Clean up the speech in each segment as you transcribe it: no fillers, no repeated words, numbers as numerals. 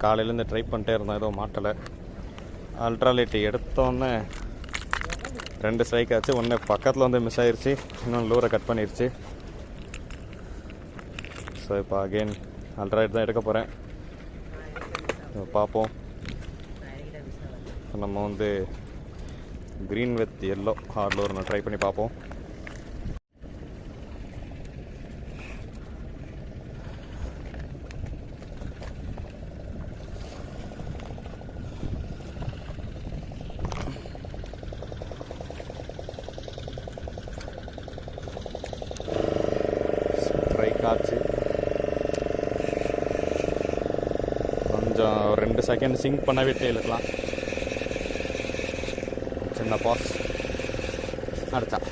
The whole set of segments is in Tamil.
காலையிலேருந்து ட்ரை பண்ணிட்டே இருந்தோம், எதுவும் மாட்டலை. அல்ட்ராலைட் எடுத்தோன்னே 2 ஸ்ட்ரைக் ஆச்சு. ஒன்று பக்கத்தில் வந்து மிஸ் ஆயிடுச்சு, இன்னொன்று லூரை கட் பண்ணிடுச்சு. ஸோ இப்போ அகெயின் அல்ட்ராலைட் தான் எடுக்க போகிறேன். பார்ப்போம். நம்ம வந்து க்ரீன் வித் எல்லோ ஹார்ட் லூர் நான் ட்ரை பண்ணி பார்ப்போம். ஸ்ட்ரைக் ஆச்சு. கொஞ்சம் 2 செகண்ட் சிங்க் பண்ண விட்டு இழுக்கலாம். சின்ன பாஸ். அடித்தான்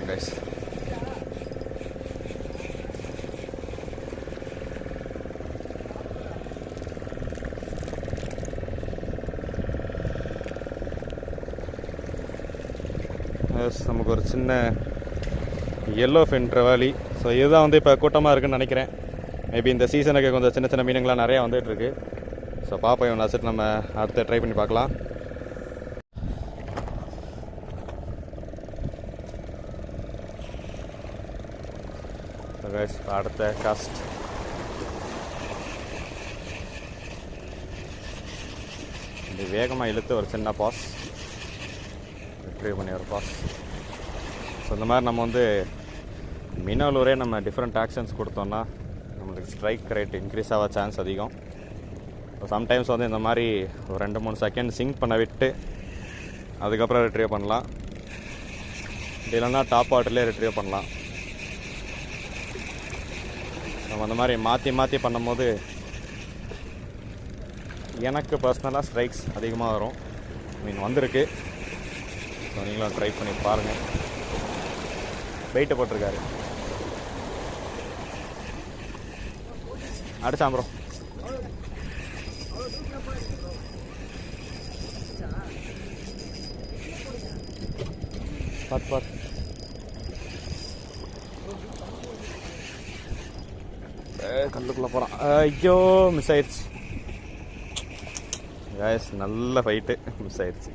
கைஸ். நமக்கு ஒரு சின்ன எல்லோ ஃபின் ட்ரெவாலி. ஸோ இதுதான் வந்து இப்போ கூட்டமாக இருக்குதுன்னு நினைக்கிறேன். மேபி இந்த சீசனுக்கு கொஞ்சம் சின்ன சின்ன மீனுங்களாம் நிறையா வந்துகிட்ருக்கு. ஸோ பார்ப்போம், இவனை வச்சுட்டு நம்ம அடுத்து ட்ரை பண்ணி பார்க்கலாம். அடுத்த காஸ்ட் இது வேகமாக இழுத்து ஒரு சின்ன பாஸ் ரிட்ரீவ் பண்ணி ஒரு பாஸ். ஸோ இந்த மாதிரி நம்ம வந்து மினோலூரே நம்ம டிஃப்ரெண்ட் ஆக்ஷன்ஸ் கொடுத்தோம்னா நம்மளுக்கு ஸ்ட்ரைக் ரேட் இன்க்ரீஸ் ஆக சான்ஸ் அதிகம். ஸோ சம்டைம்ஸ் வந்து இந்த மாதிரி ஒரு 2-3 செகண்ட் சிங்க் பண்ண விட்டு அதுக்கப்புறம் ரிட்ரீவ் பண்ணலாம். இல்லைன்னா டாப் வாட்டர்லேயே ரிட்ரீவ் பண்ணலாம். நம்ம அந்த மாதிரி மாற்றி மாற்றி பண்ணும்போது எனக்கு பர்சனலாக ஸ்ட்ரைக்ஸ் அதிகமாக வரும். வந்திருக்கு. ஸோ நீங்களும் ட்ரை பண்ணி பாருங்கள். வெயிட்டை போட்டிருக்காரு. அடிச்சான் ப்ரோ. பார்த்து கல்லுக்குள்ளே போகிறான். ஐயோ மிஸ் ஆயிடுச்சு காய்ஸ். நல்ல ஃபைட்டு மிஸ் ஆயிடுச்சு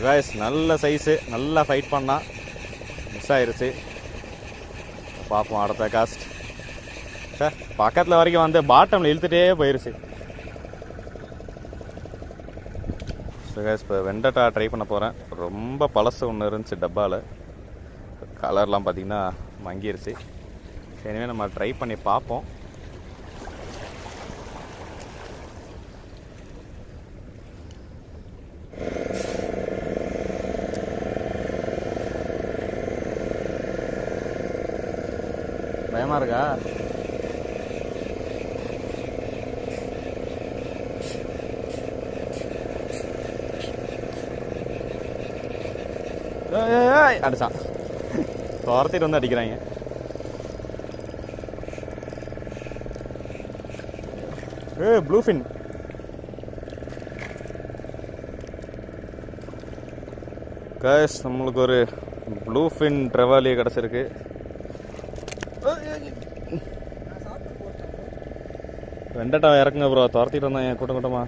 காய்ஸ். நல்ல சைஸு, நல்லா ஃபைட் பண்ணால் மிஸ் ஆயிடுச்சு. பார்ப்போம் அடுத்த காஸ்ட். சார் பக்கத்தில் வரைக்கும் வந்து பாட்டமில் இழுத்துட்டே போயிடுச்சு. ஸோ காய்ஸ் இப்போ வெண்டட்டா ட்ரை பண்ண போகிறேன். ரொம்ப பழசு ஒன்று இருந்துச்சு டப்பாவில். கலர்லாம் பார்த்திங்கன்னா மங்கிருச்சு. எனவே நம்ம ட்ரை பண்ணி பார்ப்போம். பயமாக இருக்கா? அடிச்சான். துரத்திட்டு வந்து அடிக்கிறாங்க. Blue fin. காய்ஸ் நம்மளுக்கு ஒரு ப்ளூ ஃபின் ட்ரெவாலி கிடச்சிருக்கு. வெண்டட்டா இறக்குங்க ப்ரோ. துரத்திட்டு வந்தேன் என் கூட்டமாக.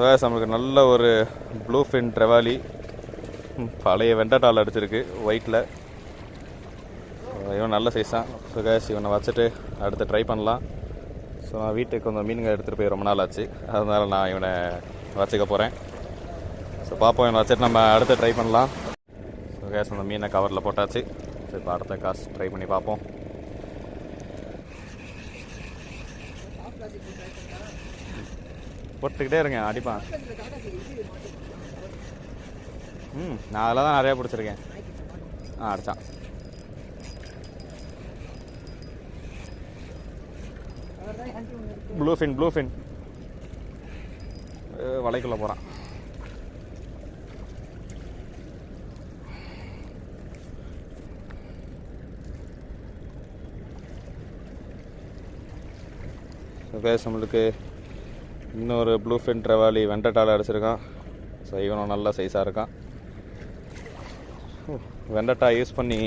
காய்ஸ் நம்மளுக்கு நல்ல ஒரு ப்ளூ ஃபின் ட்ரெவாலி பழைய வெண்டட்டாவில் அடிச்சிருக்கு ஒயிட்டில். இவன் நல்ல சைஸ் தான். ஸோ காய்ஸ் இவனை வச்சுட்டு அடுத்து ட்ரை பண்ணலாம். ஸோ நான் வீட்டுக்கு கொஞ்சம் மீனுங்க எடுத்துகிட்டு போய் ரொம்ப நாள் ஆச்சு. அதனால் நான் இவனை வச்சுக்க போகிறேன். ஸோ பார்ப்போம், இவனை வச்சுட்டு நம்ம அடுத்து ட்ரை பண்ணலாம். ஸோ காய்ஸ் அந்த மீனை கவரில் போட்டாச்சு. ஸோ இப்போ அடுத்த காசு ட்ரை பண்ணி பார்ப்போம். போட்டுக்கிட்டே இருங்க, அடிப்பான். நான் அதில் தான் நிறையா பிடிச்சிருக்கேன். அடித்தான். ப்ளூ ஃபின் வலைக்குள்ளே போகிறான். கேஸ் நம்மளுக்கு இன்னொரு ப்ளூ ஃபின் ட்ரெவாலி வெண்டட்டால் அடிச்சிருக்கான். ஸோ இவனும் நல்ல சைஸாக இருக்கான். வெண்டட்டா யூஸ் பண்ணி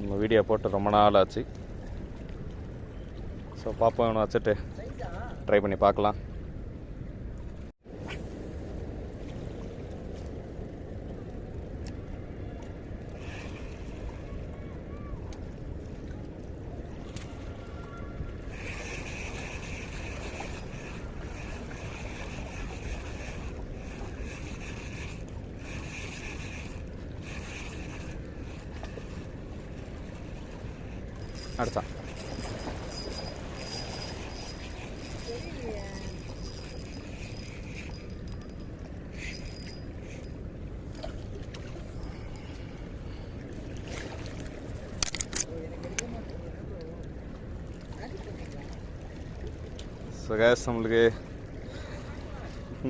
நம்ம வீடியோ போட்டு ரொம்ப நாள் ஆச்சு. ஸோ பார்ப்போம், இவனை வச்சுட்டு ட்ரை பண்ணி பார்க்கலாம். அடிச்சான். ஸோ கேஸ், நம்மளுக்கு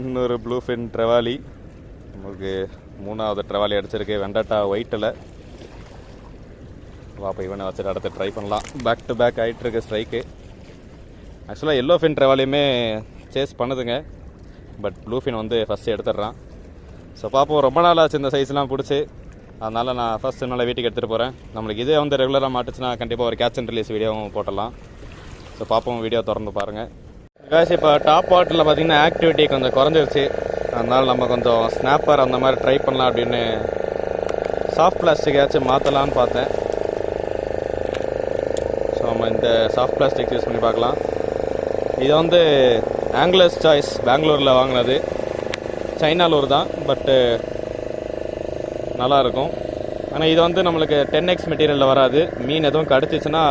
இன்னொரு ப்ளூ ஃபின் ட்ரெவாலி, நம்மளுக்கு 3வது ட்ரெவாலி அடிச்சிருக்கு வெண்டட்டா ஒயிட்டில். வாப்பா இவனை வச்சுட்டு அடுத்து ட்ரை பண்ணலாம். பேக் டு பேக் ஆகிட்டுருக்கு ஸ்ட்ரைக்கு. ஆக்சுவலாக எல்லோ ஃபின் ட்ரெவாலியுமே சேஸ் பண்ணுதுங்க, பட் ப்ளூ ஃபின் வந்து ஃபஸ்ட்டு எடுத்துடுறான். ஸோ பார்ப்போம், ரொம்ப நாள் ஆச்சு இந்த சைஸ்லாம் பிடிச்சி, அதனால் நான் ஃபஸ்ட் என்னால் வீட்டுக்கு எடுத்துகிட்டு போகிறேன். நம்மளுக்கு இதே வந்து ரெகுலராக மாட்டுச்சுன்னா கண்டிப்பாக ஒரு கேட்ச் அண்ட் ரிலீஸ் வீடியோவும் போட்டலாம். ஸோ பார்ப்போம், வீடியோ திறந்து பாருங்கள். கேஸ், இப்போ டாப் வாட்டரில் பார்த்திங்கன்னா ஆக்டிவிட்டி கொஞ்சம் குறைஞ்சிருச்சு, அதனால் நம்ம கொஞ்சம் ஸ்னாப்பர் அந்த மாதிரி ட்ரை பண்ணலாம் அப்படின்னு சாஃப்ட் பிளாஸ்டிக் ஏதாச்சும் மாற்றலான்னு பார்த்தேன். ஸோ நம்ம இந்த சாஃப்ட் பிளாஸ்டிக் யூஸ் பண்ணி பார்க்கலாம். இது வந்து ஆங்கிலர்ஸ் சாய்ஸ் பெங்களூரில் வாங்கினது, சைனா லூர் தான், பட்டு நல்லாயிருக்கும். ஆனால் இது வந்து நம்மளுக்கு 10x மெட்டீரியலில் வராது. மீன் எதுவும் கடிச்சிச்சுன்னா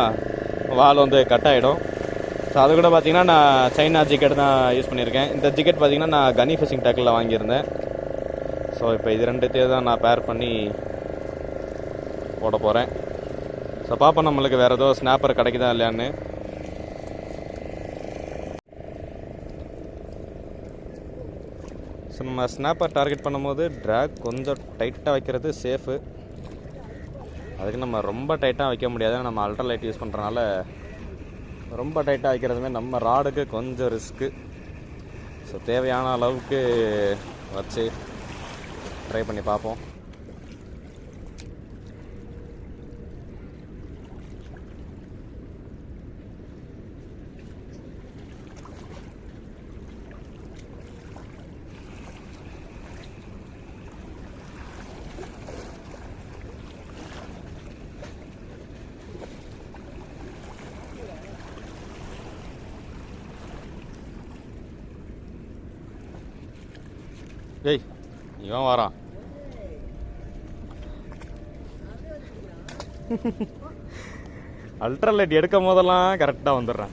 வால் வந்து கட் ஆகிடும். ஸோ அது கூட பார்த்திங்கன்னா நான் சைனா ஜிக்கெட் தான் யூஸ் பண்ணியிருக்கேன். இந்த ஜிக்கெட் பார்த்திங்கன்னா நான் கனி ஃபிஷிங் டேக்கில் வாங்கியிருந்தேன். ஸோ இப்போ இது ரெண்டுத்தையும் தான் நான் பேர் பண்ணி போட போகிறேன். ஸோ பார்ப்போம் நம்மளுக்கு வேறு ஏதோ ஸ்னாப்பர் கிடைக்குதா இல்லையான்னு. ஸோ நம்ம ஸ்னாப்பர் டார்கெட் பண்ணும்போது ட்ராக் கொஞ்சம் டைட்டாக வைக்கிறது சேஃபு. அதுக்கு நம்ம ரொம்ப டைட்டாக வைக்க முடியாது, நம்ம அல்ட்ராலைட் யூஸ் பண்ணுறனால ரொம்ப டைட்டாக வைக்கிறதுமே நம்ம ராடுக்கு கொஞ்சம் ரிஸ்க்கு. ஸோ தேவையான அளவுக்கு வச்சு ட்ரை பண்ணி பார்ப்போம். ஏய், இவன் வரான். அல்ட்ராலைட் எடுக்கும் போதெல்லாம் கரெக்டாக வந்துடுறான்.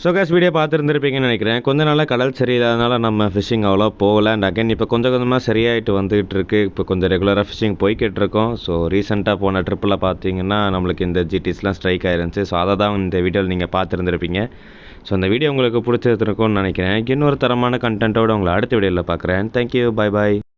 ஸோ கேஸ், வீடியோ பார்த்துருந்துருப்பீங்கன்னு நினைக்கிறேன். கொஞ்ச நாளாக கடல் சரியில்லாதனால நம்ம ஃபிஷிங் அவ்வளோ போகல. அண்ட் அகைன் இப்போ கொஞ்சம் கொஞ்சமாக சரியாயிட்டு வந்துகிட்டு இருக்கு. இப்போ கொஞ்சம் ரெகுலராக ஃபிஷிங் போய்கிட்டு இருக்கோம். ஸோ ரீசெண்டாக போன ட்ரிப்பில் பார்த்தீங்கன்னா நம்மளுக்கு இந்த ஜிடிஸ்லாம் ஸ்ட்ரைக் ஆயிருந்துச்சு. ஸோ அதை தான் இந்த வீடியோவில் நீங்கள் பார்த்துருந்துருப்பீங்க. ஸோ அந்த வீடியோ உங்களுக்கு பிடிச்சிருக்கும்னு நினைக்கிறேன். இன்னொரு தரமான கண்டென்ட்டோடு உங்களை அடுத்த வீடியோவில் பார்க்குறேன். Thank you, bye bye.